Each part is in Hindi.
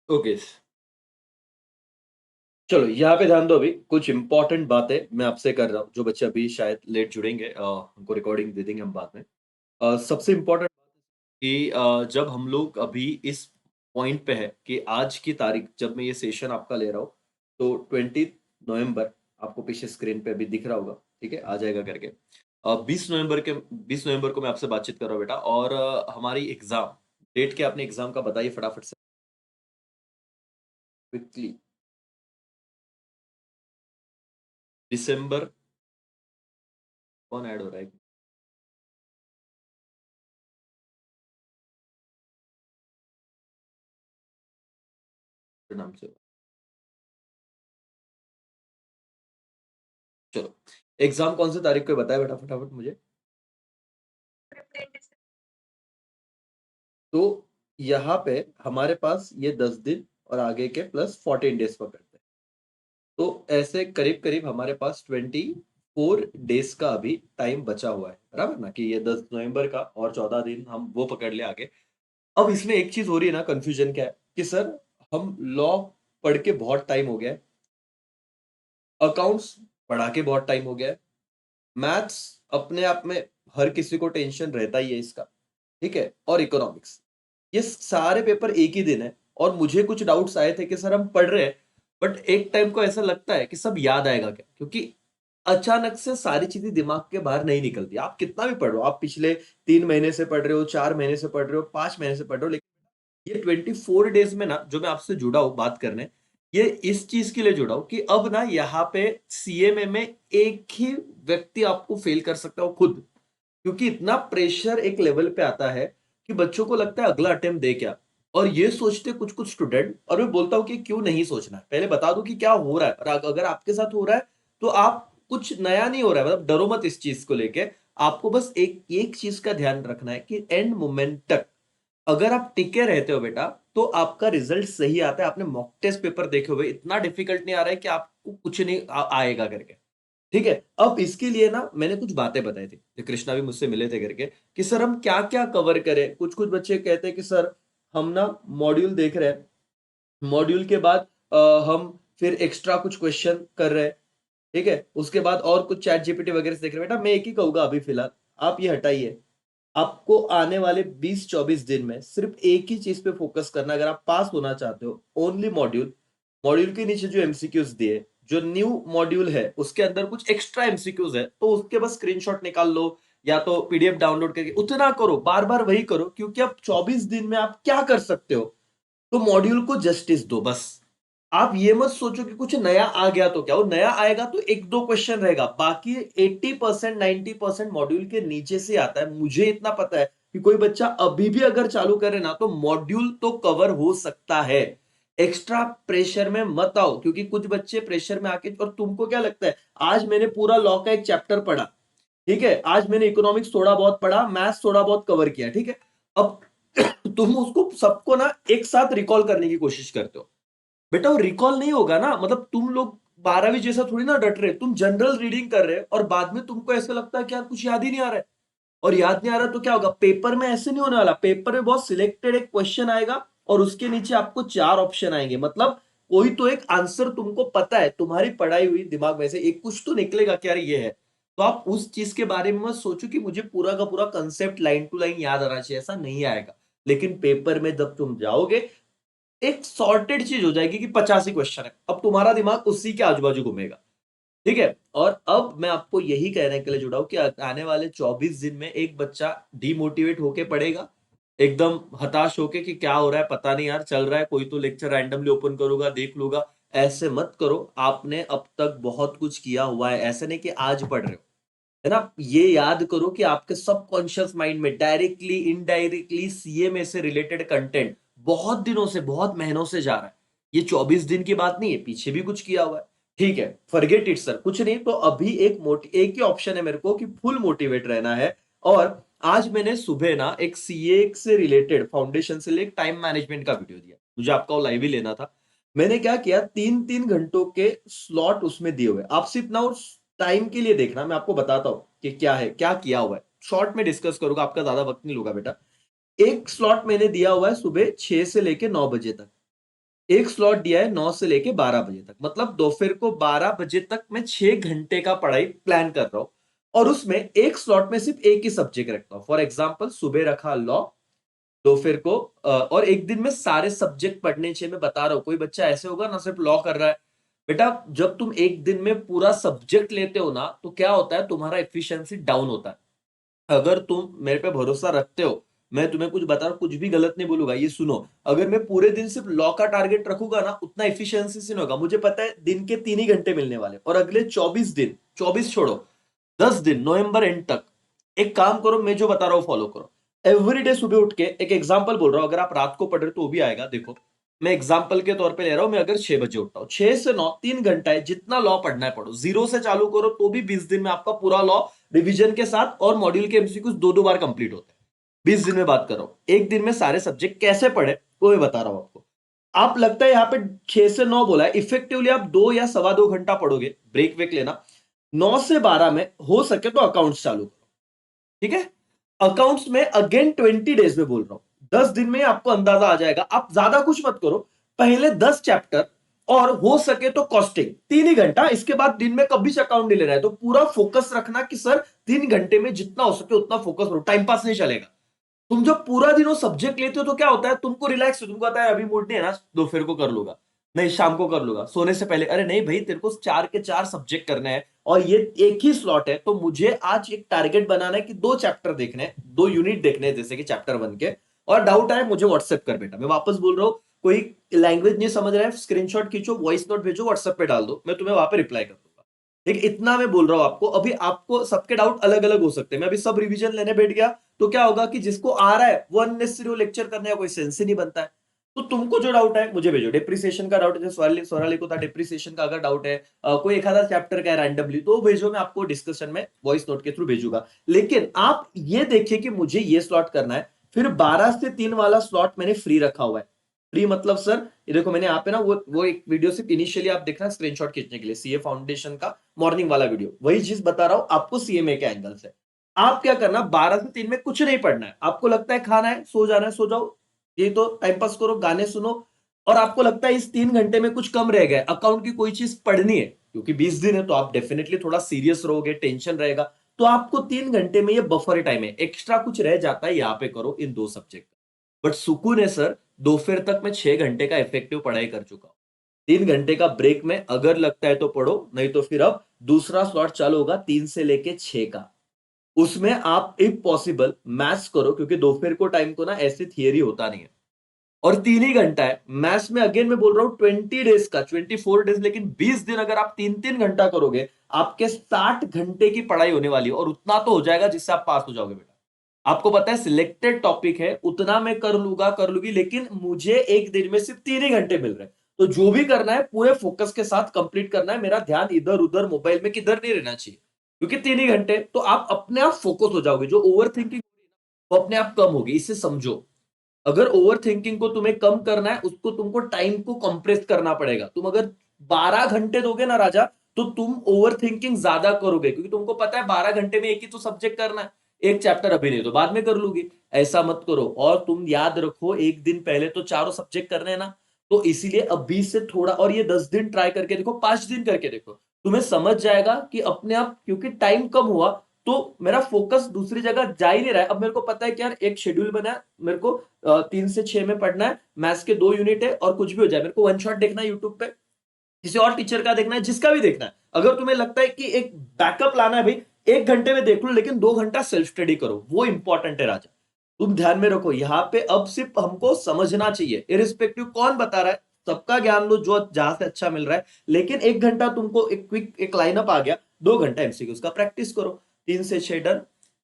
ओके। चलो यहाँ पे ध्यान दो। अभी कुछ इंपॉर्टेंट बातें मैं आपसे कर रहा हूँ, जो बच्चे अभी शायद लेट जुड़ेंगे, उनको रिकॉर्डिंग दे देंगे हम बाद में। सबसे इम्पोर्टेंट कि जब हम लोग अभी इस पॉइंट पे है कि आज की तारीख जब मैं ये सेशन आपका ले रहा हूँ, तो 20 नवंबर आपको पीछे स्क्रीन पे अभी दिख रहा होगा, ठीक है, आ जाएगा करके। 20 नवंबर को मैं आपसे बातचीत कर रहा हूँ बेटा, और हमारी एग्जाम डेट क्या, अपने एग्जाम का बताइए फटाफट से, क्विकली। दिसंबर। कौन ऐड हो रहा है नाम से? चलो, एग्जाम कौन सी तारीख को है बताया बेटा फटाफट मुझे। तो यहाँ पे हमारे पास ये 10 दिन और आगे के प्लस 14 डेज पकड़ते हैं। तो ऐसे करीब करीब हमारे पास 24 डेज का अभी टाइम बचा हुआ है, बराबर ना, कि ये 10 नवंबर का और 14 दिन हम वो पकड़ ले आगे। अब इसमें एक चीज हो रही है ना, कंफ्यूजन क्या है कि सर हम लॉ पढ़ के बहुत टाइम हो गया है, अकाउंट्स पढ़ा के बहुत टाइम हो गया है, मैथ्स अपने आप में हर किसी को टेंशन रहता ही है इसका, ठीक है, और इकोनॉमिक्स, ये सारे पेपर एक ही दिन है। और मुझे कुछ डाउट्स आए थे कि सर हम पढ़ रहे हैं, बट एक टाइम को ऐसा लगता है कि सब याद आएगा क्या, क्योंकि अचानक से सारी चीजें दिमाग के बाहर नहीं निकलती। आप कितना भी पढ़ रहे हो, आप पिछले 3 महीने से पढ़ रहे हो, 4 महीने से पढ़ रहे हो, 5 महीने से पढ़ रहे हो, लेकिन ये 24 डेज में ना जो मैं आपसे जुड़ा हूं बात करने, ये इस चीज के लिए जुड़ा हूं कि अब ना यहाँ पे सीएमए में एक ही व्यक्ति आपको फेल कर सकता हो, खुद। क्योंकि इतना प्रेशर एक लेवल पे आता है कि बच्चों को लगता है अगला अटेम्प्ट दे क्या, और ये सोचते कुछ कुछ स्टूडेंट। और मैं बोलता हूँ कि क्यों नहीं सोचना है, पहले बता दो कि क्या हो रहा है, और अगर आपके साथ हो रहा है तो आप कुछ नया नहीं हो रहा है, मतलब डरो मत इस चीज को लेके। आपको बस एक एक चीज का ध्यान रखना है कि एंड मोमेंट तक अगर आप टिके रहते हो बेटा, तो आपका रिजल्ट सही आता है। आपने मॉक टेस्ट पेपर देखे हुए, इतना डिफिकल्ट नहीं आ रहा है कि आपको कुछ नहीं आएगा करके, ठीक है। अब इसके लिए ना मैंने कुछ बातें बताई थी, जो कृष्णा भी मुझसे मिले थे करके, कि सर हम क्या क्या कवर करें। कुछ कुछ बच्चे कहते हैं कि सर हम ना मॉड्यूल देख रहे हैं, मॉड्यूल के बाद हम फिर एक्स्ट्रा कुछ क्वेश्चन कर रहे हैं, ठीक है, उसके बाद और कुछ चैट जीपीटी वगैरह से देख रहे हैं। बेटा मैं एक ही कहूंगा अभी फिलहाल, आप ये हटाइए। आपको आने वाले 20-24 दिन में सिर्फ एक ही चीज पे फोकस करना है। अगर आप पास होना चाहते हो, ओनली मॉड्यूल। मॉड्यूल के नीचे जो एमसीक्यूज दिए, जो न्यू मॉड्यूल है उसके अंदर कुछ एक्स्ट्रा एमसीक्यूज है, तो उसके बस स्क्रीनशॉट निकाल लो, या तो पीडीएफ डाउनलोड करके उतना करो, बार बार वही करो, क्योंकि अब 24 दिन में आप क्या कर सकते हो। तो मॉड्यूल को जस्टिस दो बस। आप ये मत सोचो कि कुछ नया आ गया तो क्या, वो नया आएगा तो एक दो क्वेश्चन रहेगा, बाकी 80% 90% मॉड्यूल के नीचे से आता है। मुझे इतना पता है कि कोई बच्चा अभी भी अगर चालू करे ना, तो मॉड्यूल तो कवर हो सकता है। एक्स्ट्रा प्रेशर में मत आओ, क्योंकि कुछ बच्चे प्रेशर में आके, और तुमको क्या लगता है, आज मैंने पूरा लॉ का एक चैप्टर पढ़ा, ठीक है, आज मैंने इकोनॉमिक्स थोड़ा बहुत पढ़ा, मैथ्स थोड़ा बहुत कवर किया, ठीक है, अब तुम उसको सबको ना एक साथ रिकॉल करने की कोशिश करते हो। बेटा वो रिकॉल नहीं होगा ना, मतलब तुम लोग 12वीं जैसा थोड़ी ना डट रहे, तुम जनरल रीडिंग कर रहे हो और बाद में तुमको ऐसा लगता है कि यार कुछ याद ही नहीं आ रहा है। और याद नहीं आ रहा तो क्या होगा, पेपर में ऐसे नहीं होने वाला। पेपर में बहुत सिलेक्टेड एक क्वेश्चन आएगा और उसके नीचे आपको 4 ऑप्शन आएंगे, मतलब कोई तो एक आंसर तुमको पता है, तुम्हारी पढ़ाई हुई दिमाग में से एक कुछ तो निकलेगा कि यार ये है। तो आप उस चीज के बारे में मत सोचो कि मुझे पूरा का पूरा कंसेप्ट लाइन टू लाइन याद आना चाहिए, ऐसा नहीं आएगा। लेकिन पेपर में जब तुम जाओगे, एक सॉर्टेड चीज हो जाएगी कि 85 क्वेश्चन है, अब तुम्हारा दिमाग उसी के आजू बाजू घूमेगा, ठीक है। और अब मैं आपको यही कहने के लिए जुड़ा हूं कि आने वाले 24 दिन में एक बच्चा डिमोटिवेट होके पढ़ेगा, एकदम हताश होके कि क्या हो रहा है पता नहीं यार, चल रहा है, कोई तो लेक्चर रैंडमली ओपन करूंगा देख लूंगा। ऐसे मत करो। आपने अब तक बहुत कुछ किया हुआ है, ऐसे नहीं कि आज पढ़ रहे हो, है ना। ये याद करो कि आपके सबकॉन्शियस माइंड में डायरेक्टली इनडायरेक्टली सीएमए से रिलेटेड कंटेंट बहुत दिनों से, बहुत महीनों से जा रहा है। ये 24 दिन की बात नहीं है, पीछे भी कुछ किया हुआ है, ठीक है। फॉरगेट इट सर, कुछ नहीं तो अभी एक ही ऑप्शन है मेरे को कि फुल मोटिवेट रहना है। और आज मैंने सुबह ना एक सीए से रिलेटेड फाउंडेशन से लेकर टाइम मैनेजमेंट का वीडियो दिया, मुझे आपका वो लाइव ही लेना था। मैंने क्या किया, 3-3 घंटों के स्लॉट उसमें दिए हुए, आप सिर्फ ना उस टाइम के लिए देखना, मैं आपको बताता हूं कि क्या है, क्या किया हुआ है। शॉर्ट में डिस्कस करूंगा, आपका ज्यादा वक्त नहीं लूंगा बेटा। एक स्लॉट मैंने दिया हुआ है सुबह 6 से लेके 9 बजे तक, एक स्लॉट दिया है 9 से लेके 12 बजे तक, मतलब दोपहर को 12 बजे तक मैं 6 घंटे का पढ़ाई प्लान कर रहा हूं, और उसमें एक स्लॉट में सिर्फ एक ही सब्जेक्ट रखता हूं। फॉर एग्जाम्पल सुबह रखा लॉ, दोपहर को और एक दिन में सारे सब्जेक्ट पढ़ने चाहिए। मैं बता रहा हूं, कोई बच्चा ऐसे होगा ना सिर्फ लॉ कर रहा है, बेटा जब तुम एक दिन में पूरा सब्जेक्ट लेते हो ना, तो क्या होता है, तुम्हारा एफिशिएंसी डाउन होता है। अगर तुम मेरे पे भरोसा रखते हो, मैं तुम्हें कुछ बता रहा हूं, कुछ भी गलत नहीं बोलूंगा, ये सुनो। अगर मैं पूरे दिन सिर्फ लॉ का टारगेट रखूंगा ना, उतना एफिशिएंसी से नहीं होगा। मुझे पता है दिन के 3 ही घंटे मिलने वाले, और अगले 24 दिन, 24 छोड़ो, 10 दिन नवंबर एंड तक एक काम करो, मैं जो बता रहा हूं फॉलो करो। एवरीडे सुबह उठ के, एक एग्जांपल बोल रहा हूं, अगर आप रात को पढ़ रहे हो तो वो भी आएगा। देखो मैं एग्जांपल के तौर पे ले रहा हूं, मैं अगर 6 बजे उठता हूं, 6 से 9 3 घंटा है, जितना लॉ पढ़ना है पढ़ो। जीरो से चालू करो तो भी 20 दिन में आपका पूरा लॉ रिवीजन के साथ और मॉड्यूल के एमसीक्यूज दो दो बार कंप्लीट होते हैं। 20 दिन में बात कर रहा हूं। एक दिन में सारे सब्जेक्ट कैसे पढ़े वो मैं बता रहा हूं आपको। आप लगता है यहां पे 6 से 9 बोला है, इफेक्टिवली आप 2 या सवा 2 घंटा पढ़ोगे, ब्रेक वेक लेना। 9 से 12 में हो सके तो अकाउंट्स चालू करो, ठीक है। अकाउंट्स में अगेन 20 डेज में बोल रहा हूं, 10 दिन में आपको अंदाजा आ जाएगा। आप ज्यादा कुछ मत करो, पहले 10 चैप्टर और हो सके तो कॉस्टिंग 3 ही घंटा। इसके बाद दिन में कभी से अकाउंट नहीं लेना है, तो पूरा फोकस रखना कि सर 3 घंटे में जितना हो सके उतना फोकस करो, टाइम पास नहीं चलेगा। तुम जब पूरा दिन वो सब्जेक्ट लेते हो तो क्या होता है, तुमको रिलैक्स, तुमको आता है अभी मूड नहीं है ना, दोपहर को कर लूंगा, नहीं शाम को कर लूंगा, सोने से पहले। अरे नहीं भाई, तेरे को 4 के 4 सब्जेक्ट करने हैं, और ये एक ही स्लॉट है, तो मुझे आज एक टारगेट बनाना है कि 2 चैप्टर देखने हैं, 2 यूनिट देखने हैं, जैसे कि चैप्टर 1 के। और डाउट आए मुझे व्हाट्सएप कर बेटा, मैं वापस बोल रहा हूँ, कोई लैंग्वेज नहीं समझ रहा है, स्क्रीनशॉट खींचो, वॉइस नोट भेजो, व्हाट्सएप पे डाल दो, मैं तुम्हें वहां पे रिप्लाई कर दूंगा। ठीक, इतना मैं बोल रहा हूं आपको। अभी आपको सबके डाउट अलग अलग हो सकते हैं, मैं अभी सब रिवीजन लेने बैठ गया तो क्या होगा कि जिसको आ रहा है वो अननेसेसरी लेक्चर करने का कोई सेंस ही नहीं बनता है। तो तुमको जो डाउट है मुझे भेजो, डिप्रिसिएशन का डाउट है, जैसे स्वराली को था डिप्रिसिएशन का, अगर डाउट है कोई एक आधा चैप्टर का है रैंडमली, तो भेजो, मैं आपको डिस्कशन में वॉइस नोट के थ्रू भेजूंगा। लेकिन आप ये देखिए कि मुझे ये स्लॉट करना है, फिर 12 से 3 वाला स्लॉट मैंने फ्री रखा हुआ है। फ्री मतलब सर, ये देखो मैंने यहाँ पे ना वो एक वीडियो सिर्फ इनिशियली आप देखना स्क्रीनशॉट खींचने के लिए, सीए फाउंडेशन का मॉर्निंग वाला वीडियो, वही चीज बता रहा हूं आपको सीएमए के एंगल से। आप क्या करना, 12 से 3 में कुछ नहीं पढ़ना है। आपको लगता है खाना है, सो जाना है, सो जाओ, ये तो टाइम पास करो, गाने सुनो। और आपको लगता है इस 3 घंटे में कुछ कम रह गया, अकाउंट की कोई चीज पढ़नी है, क्योंकि 20 दिन है तो आप डेफिनेटली थोड़ा सीरियस रहोगे, टेंशन रहेगा, तो आपको 3 घंटे में ये बफर टाइम है, एक्स्ट्रा कुछ रह जाता है यहाँ पे करो इन 2 सब्जेक्ट। बट सुकून है सर, दोपहर तक मैं 6 घंटे का इफेक्टिव पढ़ाई कर चुका हूं। 3 घंटे का ब्रेक में अगर लगता है तो पढ़ो, नहीं तो फिर अब दूसरा स्लॉट चालू होगा 3 से लेके 6 का। उसमें आप इफ पॉसिबल मैथ्स करो, क्योंकि दोपहर को टाइम को ना ऐसे थियरी होता नहीं है, और 3 ही घंटा है मैथ्स में। अगेन मैं बोल रहा हूं 20 डेज का, 24 डेज, लेकिन 20 दिन अगर आप 3 3 घंटा करोगे, आपके 60 घंटे की पढ़ाई होने वाली है, और उतना तो हो जाएगा जिससे आप पास हो जाओगे बेटा। आपको पता है सिलेक्टेड टॉपिक है, उतना मैं कर लूंगा, कर लूंगी, लेकिन मुझे एक दिन में सिर्फ 3 ही घंटे मिल रहे हैं। तो जो भी करना है पूरे फोकस के साथ कंप्लीट करना है, मेरा ध्यान इधर उधर मोबाइल में किधर नहीं रहना चाहिए, क्योंकि 3 ही घंटे तो आप अपने आप फोकस हो जाओगे। जो ओवर थिंकिंग वो अपने आप कम होगी, इसे समझो। अगर ओवर थिंकिंग को तुम्हें कम करना है, उसको तुमको टाइम को कंप्रेस करना पड़ेगा। तुम अगर 12 घंटे दोगे ना राजा, तो तुम ओवर थिंकिंग ज्यादा करोगे, क्योंकि तुमको पता है 12 घंटे में एक ही तो सब्जेक्ट करना है, एक चैप्टर अभी नहीं तो बाद में कर लूंगी। ऐसा मत करो, और तुम याद रखो एक दिन पहले तो चारों सब्जेक्ट करने हैं ना, तो इसीलिए अभी से थोड़ा, और ये 10 दिन ट्राई करके देखो, 5 दिन करके देखो, तुम्हें समझ जाएगा कि अपने आप, क्योंकि टाइम कम हुआ तो मेरा फोकस दूसरी जगह जा ही नहीं रहा है। अब मेरे को पता है कि यार एक शेड्यूल बना है, मेरे को 3 से 6 में पढ़ना है, मैथ्स के 2 यूनिट है, और कुछ भी हो जाए मेरे को वन शॉट देखना है यूट्यूब पे, किसी और टीचर का देखना है, जिसका भी देखना है। अगर तुम्हें लगता है कि एक बैकअप लाना है भाई, 1 घंटे में देख लो, लेकिन 2 घंटा सेल्फ स्टडी करो, वो इंपॉर्टेंट है राजा। तुम ध्यान में रखो, यहाँ पे अब सिर्फ हमको समझना चाहिए, इरिस्पेक्टिव कौन बता रहा है, सबका ज्ञान लो जो जहां से अच्छा मिल रहा है, लेकिन 1 घंटा तुमको एक क्विक एक लाइनअप आ गया, 2 घंटा एमसीक्यूज का प्रैक्टिस करो। 3 से 6 डन,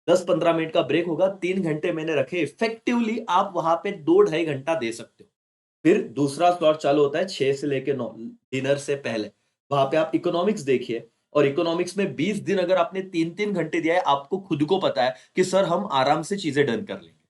10 15 मिनट का ब्रेक होगा, 3 घंटे मैंने रखे इफेक्टिवली, आप वहां पे 2 ढाई घंटा दे सकते हो। फिर दूसरा स्लॉट चालू होता है 6 से लेके 9, डिनर से पहले। वहां पे आप इकोनॉमिक्स देखिए, और इकोनॉमिक्स में 20 दिन अगर आपने 3 3 घंटे दिया है, आपको खुद को पता है कि सर हम आराम से चीजें डन कर लेंगे।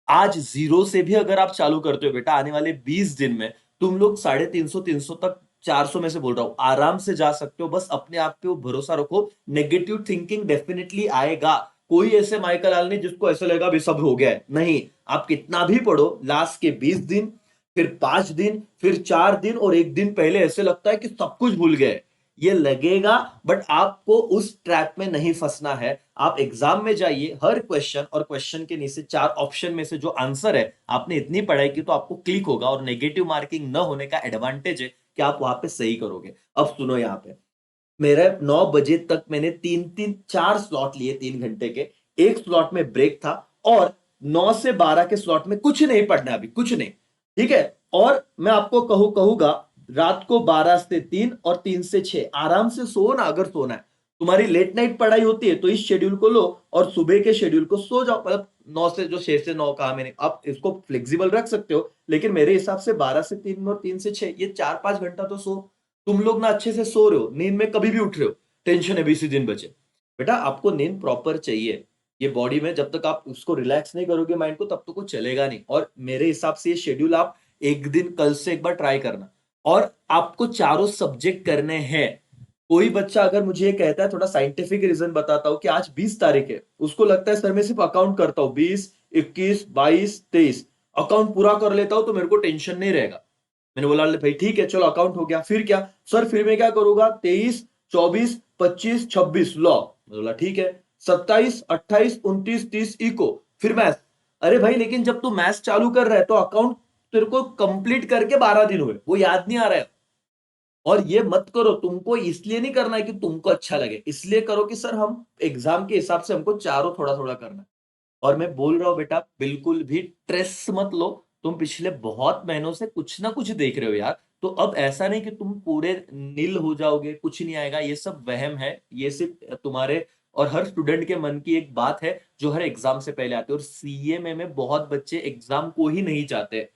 आज जीरो से भी अगर आप चालू करते हो बेटा, आने वाले 20 दिन में तुम लोग 350 300 तक, 400 में से बोल रहा हूं, आराम से जा सकते हो। बस अपने आप पे भरोसा रखो, नेगेटिव थिंकिंग डेफिनेटली आएगा। कोई ऐसे माइकल आल नहीं जिसको ऐसा लगेगा भी सब हो गया है, नहीं। आप कितना भी पढ़ो, लास्ट के 20 दिन फिर 5 दिन, फिर 4 दिन, और एक दिन पहले ऐसे लगता है कि सब कुछ भूल गए। ये लगेगा, बट आपको उस ट्रैप में नहीं फंसना है। आप एग्जाम में जाइए, हर क्वेश्चन और क्वेश्चन के नीचे 4 ऑप्शन में से जो आंसर है, आपने इतनी पढ़ाई की तो आपको क्लिक होगा, और नेगेटिव मार्किंग न होने का एडवांटेज है कि आप वहां पे सही करोगे। अब सुनो, यहाँ पे मेरा 9 बजे तक मैंने तीन तीन 4 स्लॉट लिए, 3 घंटे के। एक स्लॉट में ब्रेक था, और 9 से 12 के स्लॉट में कुछ नहीं पढ़ना, अभी कुछ नहीं। ठीक है। और मैं आपको कहूंगा, रात को 12 से 3 और 3 से 6 आराम से सो ना, अगर सोना है। तुम्हारी लेट नाइट पढ़ाई होती है तो इस शेड्यूल को लो, और सुबह के शेड्यूल को सो जाओ। मतलब 6 से 9 कहा मैंने, आप इसको फ्लेक्सिबल रख सकते हो, लेकिन मेरे हिसाब से 12 से 3 और 3 से 6, ये 4-5 घंटा तो सो। तुम लोग ना अच्छे से सो रहे हो, नींद में कभी भी उठ रहे हो, टेंशन है 20 दिन बचे। बेटा, आपको नींद प्रॉपर चाहिए। ये बॉडी में जब तक आप उसको रिलैक्स नहीं करोगे माइंड को, तब तक वो चलेगा नहीं। और मेरे हिसाब से ये शेड्यूल आप एक दिन कल से एक बार ट्राई करना। और आपको चारों सब्जेक्ट करने हैं। कोई बच्चा अगर मुझे ये कहता है, थोड़ा साइंटिफिक रीजन बताता हूं, कि आज 20 तारीख है, उसको लगता है सर मैं सिर्फ अकाउंट करता हूं, 20, 21, 22, 23 अकाउंट पूरा कर लेता हूं तो मेरे को टेंशन नहीं रहेगा। मैंने बोला भाई ठीक है, चलो अकाउंट हो गया, फिर क्या? सर फिर मैं क्या करूंगा? 23, 24, 25, 26 लॉ। बोला ठीक है। 27, 28, 29, 30 इको, फिर मैथ्स। अरे भाई, लेकिन जब तू मैथ्स चालू कर रहा है तो अकाउंट तेरे को कंप्लीट करके 12 दिन हुए, वो याद नहीं आ रहा है। और ये मत करो, तुमको इसलिए नहीं करना है कि तुमको अच्छा लगे, इसलिए करो कि सर हम एग्जाम के हिसाब से हमको चारों थोड़ा थोड़ा करना है। और मैं बोल रहा हूं बेटा, बिल्कुल भी स्ट्रेस मत लो। तुम पिछले बहुत महीनों से कुछ ना कुछ देख रहे हो यार, तो अब ऐसा नहीं कि तुम पूरे नील हो जाओगे, कुछ नहीं आएगा, ये सब वहम है। ये सिर्फ तुम्हारे और हर स्टूडेंट के मन की एक बात है, जो हर एग्जाम से पहले आती है। और सीए में बहुत बच्चे एग्जाम को ही नहीं चाहते,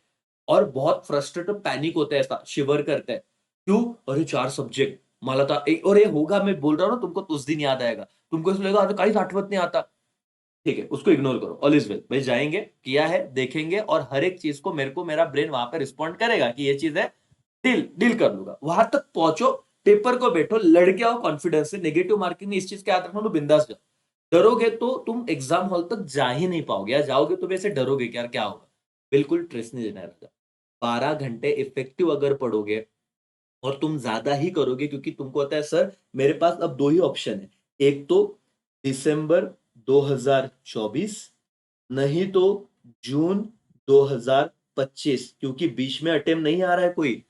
और बहुत फ्रस्ट्रेट और पैनिक होते हैं, ऐसा शिवर करते हैं। क्यों? अरे 4 सब्जेक्ट, मला था और ये होगा, मैं बोल रहा हूँ ना तुमको, तो उस दिन याद आएगा। तुमको ऐसा लगेगा अरे काहीच आठवत नहीं आता। ठीक है, उसको इग्नोर करो, ऑल इज वेल भाई। जाएंगे, किया है, देखेंगे, और हर एक चीज को मेरे को मेरा ब्रेन वहां पे रिस्पॉन्ड करेगा कि ये चीज है, डील डील कर लूंगा। वहां तक पहुंचो, पेपर को बैठो, लड़के आओ कॉन्फिडेंस से। नेगेटिव मार्किंग में इस चीज का याद रखना, तो बिंदास जाओ। डरोगे तो तुम एग्जाम हॉल तक जा ही नहीं पाओगे, या जाओगे तो वैसे डरोगे कि यार क्या होगा। बिल्कुल स्ट्रेस नहीं लेना रहता। 12 घंटे इफेक्टिव अगर पढ़ोगे, और तुम ज्यादा ही करोगे, क्योंकि तुमको होता है सर मेरे पास अब दो ही ऑप्शन है, एक तो दिसंबर 2024, नहीं तो जून 2025, क्योंकि बीच में अटेम्प्ट नहीं आ रहा है कोई।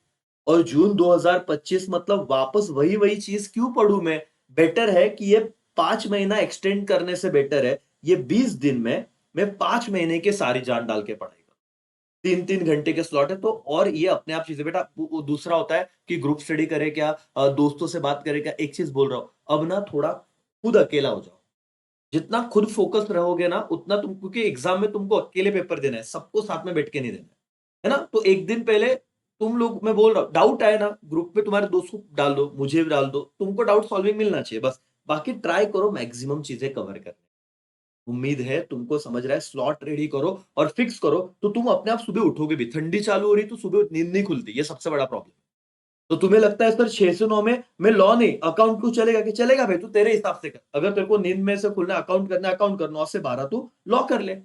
और जून 2025 मतलब वापस वही वही चीज क्यों पढ़ूं मैं? बेटर है कि ये 5 महीना एक्सटेंड करने से बेटर है, ये 20 दिन में मैं 5 महीने के सारी जान डाल के पढ़ाई करूं। 3-3 घंटे के स्लॉट है तो, और ये अपने आप चीजें बेटा, वो दूसरा होता है कि ग्रुप स्टडी करे क्या, दोस्तों से बात करे क्या। एक चीज बोल रहा हूं, अब ना थोड़ा खुद अकेला हो जाओ। जितना खुद फोकस रहोगे ना, उतना तुम, क्योंकि एग्जाम में तुमको अकेले पेपर देना है, सबको साथ में बैठ के नहीं देना है ना। तो एक दिन पहले तुम लोग, मैं बोल रहा हूं, डाउट आए ना, ग्रुप में तुम्हारे दोस्त को डाल दो, मुझे भी डाल दो, तुमको डाउट सॉल्विंग मिलना चाहिए बस। बाकी ट्राई करो मैक्सिमम चीजें कवर करने। उम्मीद है तुमको समझ रहा है। स्लॉट रेडी करो और फिक्स करो, तो तुम अपने आप सुबह उठोगे भी। ठंडी चालू हो रही तो सुबह नींद नहीं खुलती, ये सबसे बड़ा प्रॉब्लम। तो तुम्हें लगता है सर 6 से 9 में मैं लॉ नहीं, अकाउंट क्यों चलेगा? कि चलेगा भाई, तू तेरे हिसाब से कर। अगर तेरे को नींद में से खुलना अकाउंट करना, अकाउंट कर, 9 से 12 तू लॉ कर ले।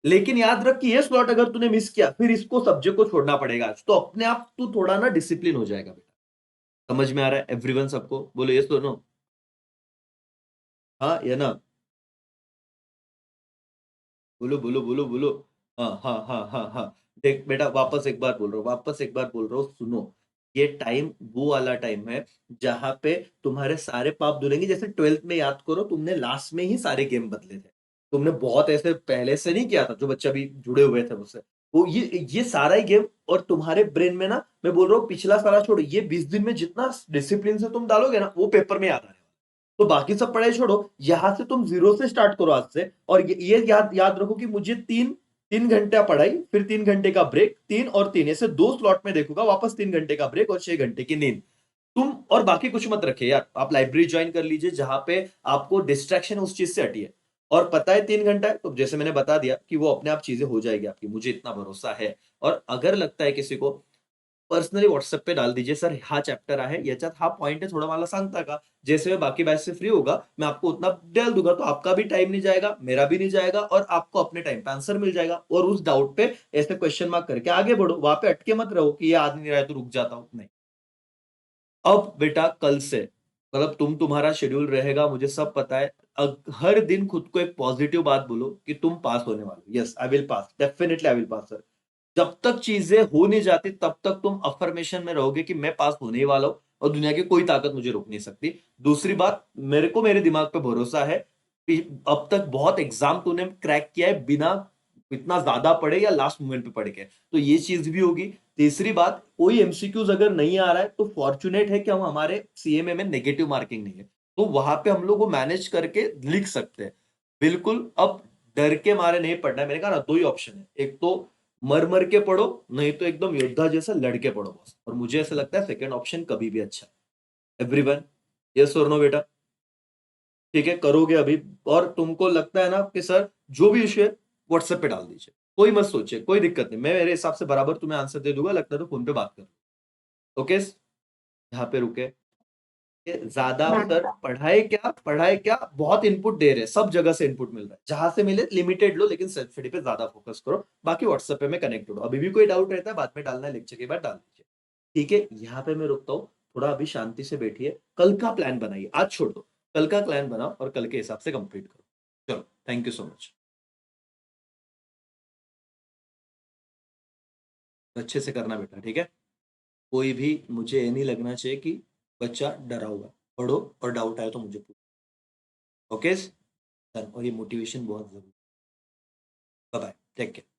लेकिन याद रख कि ये स्लॉट अगर तूने मिस किया, फिर इसको सब्जेक्ट को छोड़ना पड़ेगा आज। तो अपने आप तू थोड़ा ना डिसिप्लिन हो जाएगा बेटा। समझ में आ रहा है एवरीवन? सबको बोलो ये सुनो। हाँ या ना? बोलो बोलो बोलो बोलो। हाँ हाँ हाँ हाँ हाँ। देख बेटा, वापस एक बार बोल रहा हूँ, वापस एक बार बोल रहा हूँ, सुनो। ये टाइम वो वाला टाइम है जहां पे तुम्हारे सारे पाप धुलेंगे। जैसे 12th में याद करो, तुमने लास्ट में ही सारे गेम बदले थे। तुमने बहुत ऐसे पहले से नहीं किया था, जो बच्चे अभी जुड़े हुए थे मुझसे। वो ये सारा ही गेम, और तुम्हारे ब्रेन में ना, मैं बोल रहा हूँ पिछला सारा छोड़ो, ये 20 दिन में जितना डिसिप्लिन से तुम डालोगे ना, वो पेपर में याद आएगा। तो बाकी सब पढ़ाई छोड़ो, यहां से तुम जीरो से स्टार्ट करो आज से। और ये याद याद रखो कि मुझे 3 3 घंटा पढ़ाई, फिर 3 घंटे का ब्रेक, 3 और 3 ऐसे 2 स्लॉट में देखूंगा, वापस 3 घंटे का ब्रेक और 6 घंटे की नींद। तुम और बाकी कुछ मत रखे यार, आप लाइब्रेरी ज्वाइन कर लीजिए, जहां पे आपको डिस्ट्रैक्शन उस चीज से हटी है। और पता है 3 घंटा है, तो जैसे मैंने बता दिया कि वो अपने आप चीजें हो जाएगी आपकी, मुझे इतना भरोसा है। और अगर लगता है किसी को पर्सनली व्हॉट्सअप पे डाल दीजिए, सर हा चॅप्टर आहे, याच्यात हा पॉइंट है, थोड़ा मला सांगता का? जैसे मैं बाकी बैच से फ्री होगा, मैं आपको उतना डाल दूंगा, तो आपका भी टाइम नहीं जाएगा, मेरा भी नहीं जाएगा, और आपको अपने टाइम पे आंसर मिल जाएगा। और उस डाउट पे ऐसे क्वेश्चन मार्क करके आगे बढ़ो, वहां पे अटके मत रहो कि ये आ नहीं रहा है तो रुक जाता हूं, नहीं। अब बेटा कल से मतलब तुम्हारा शेड्यूल रहेगा, मुझे सब पता है। हर दिन खुद को एक पॉजिटिव बात बोलो कि तुम पास होने वाले हो। Yes, I will pass, definitely I will pass sir. जब तक चीजें हो नहीं जाती तब तक तुम अफर्मेशन में रहोगे कि मैं पास होने ही वाला हूं और दुनिया की कोई ताकत मुझे रोक नहीं सकती। दूसरी बात, मेरे को मेरे दिमाग पे भरोसा है कि अब तक बहुत एग्जाम तूने क्रैक किया है बिना इतना ज्यादा पढ़े या लास्ट मोमेंट पे पढ़ के, तो ये चीज भी होगी। तीसरी बात, कोई एमसीक्यूज अगर नहीं आ रहा है तो फॉर्चुनेट है कि हम हमारे सीएमए में नेगेटिव मार्किंग नहीं है, तो वहां पे हम लोग वो मैनेज करके लिख सकते हैं। बिल्कुल, अब डर के मारे नहीं पढ़ना है। मैंने कहा ना, दो ही ऑप्शन है, एक तो मर मर के पढ़ो, नहीं तो एकदम योद्धा जैसा लड़के पढ़ो बस। और मुझे ऐसा लगता है सेकंड ऑप्शन कभी भी अच्छा है। एवरीवन, यस और नो बेटा? ठीक है, करोगे अभी? और तुमको लगता है ना कि सर जो भी इश्यू है व्हाट्सएप पे डाल दीजिए, कोई मत सोचिए, कोई दिक्कत नहीं, मैं मेरे हिसाब से बराबर तुम्हें आंसर दे दूंगा, लगता है तो फोन पे बात कर। ओके, यहाँ पे रुके। ज्यादा सर पढ़ाई क्या, बहुत इनपुट दे रहे हैं, सब जगह से इनपुट मिल रहा है, जहां से मिले लिमिटेड लो, लेकिन सेल्फ स्टडी पे ज्यादा फोकस करो। बाकी व्हाट्सएप पे मैं कनेक्टेड हूँ, अभी भी कोई डाउट रहता है बाद में डालना है, लेक्चर के बाद डाल दीजिए। ठीक है, यहाँ पे मैं रुकता हूँ। थोड़ा अभी शांति से बैठिए, कल का प्लान बनाइए, आज छोड़ दो। कल का प्लान बनाओ और कल के हिसाब से कंप्लीट करो। चलो, थैंक यू सो मच। अच्छे से करना बेटा, ठीक है? कोई भी मुझे ये नहीं लगना चाहिए कि बच्चा डरा हुआ है। पढ़ो और डाउट आए तो मुझे पूछो। ओके सर, और ये मोटिवेशन बहुत जरूरी। Bye bye, take care.